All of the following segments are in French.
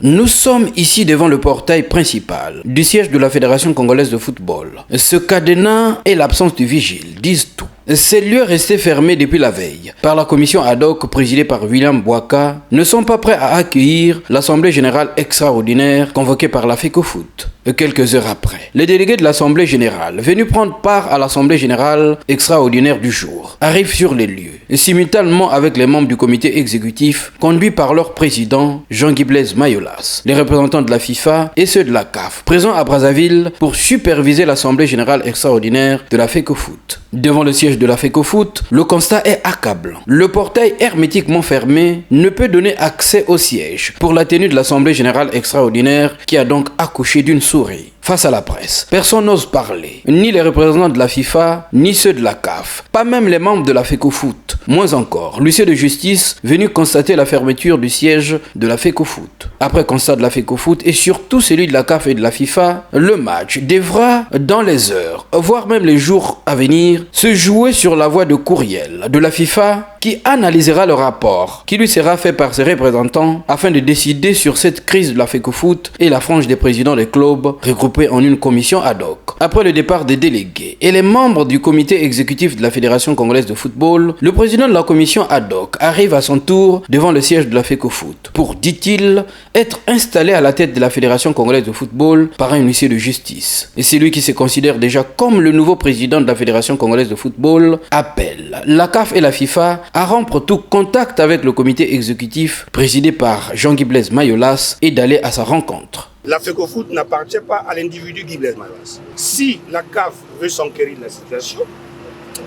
Nous sommes ici devant le portail principal du siège de la Fédération congolaise de football. Ce cadenas et l'absence du vigile disent tout. Ces lieux restés fermés depuis la veille par la commission ad hoc présidée par William Bouaka ne sont pas prêts à accueillir l'Assemblée générale extraordinaire convoquée par la FECOFOOT. Quelques heures après, les délégués de l'Assemblée générale venus prendre part à l'Assemblée générale extraordinaire du jour arrivent sur les lieux, simultanément avec les membres du comité exécutif conduit par leur président Jean-Guy Blaise Mayolas, les représentants de la FIFA et ceux de la CAF, présents à Brazzaville pour superviser l'Assemblée générale extraordinaire de la FECOFOOT. Devant le siège de la FECOFOOT, le constat est accablant. Le portail hermétiquement fermé ne peut donner accès au siège pour la tenue de l'Assemblée générale extraordinaire qui a donc accouché d'une souris. Face à la presse, personne n'ose parler, ni les représentants de la FIFA, ni ceux de la CAF, pas même les membres de la FECOFOOT, moins encore l'huissier de justice venu constater la fermeture du siège de la FECOFOOT. Après constat de la FECOFOOT et surtout celui de la CAF et de la FIFA, le match devra, dans les heures, voire même les jours à venir, se jouer sur la voie de courriel de la FIFA qui analysera le rapport qui lui sera fait par ses représentants afin de décider sur cette crise de la FECOFOOT et la frange des présidents des clubs regroupés en une commission ad hoc. Après le départ des délégués et les membres du comité exécutif de la Fédération congolaise de football, le président de la commission ad hoc arrive à son tour devant le siège de la FECOFOOT pour, dit-il, être installé à la tête de la Fédération congolaise de football par un huissier de justice. Et c'est lui qui se considère déjà comme le nouveau président de la Fédération congolaise de football appelle la CAF et la FIFA à rompre tout contact avec le comité exécutif présidé par Jean-Guy Blaise Mayolas et d'aller à sa rencontre. La FECOFOOT n'appartient pas à l'individu Guy Blaise Mayolas. Si la CAF veut s'enquérir de la situation,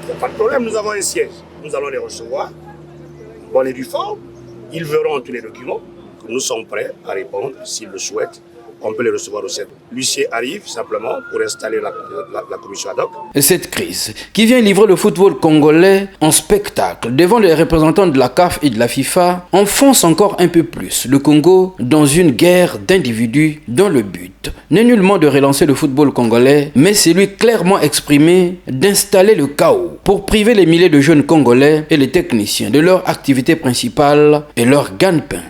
il n'y a pas de problème, nous avons un siège. Nous allons les recevoir, bonne et due forme, ils verront tous les documents. Nous sommes prêts à répondre s'ils le souhaitent. On peut les recevoir au centre. L'huissier arrive simplement pour installer la commission ad hoc. Cette crise qui vient livrer le football congolais en spectacle devant les représentants de la CAF et de la FIFA enfonce encore un peu plus le Congo dans une guerre d'individus dont le but n'est nullement de relancer le football congolais, mais celui clairement exprimé d'installer le chaos pour priver les milliers de jeunes Congolais et les techniciens de leur activité principale et leur gagne-pain.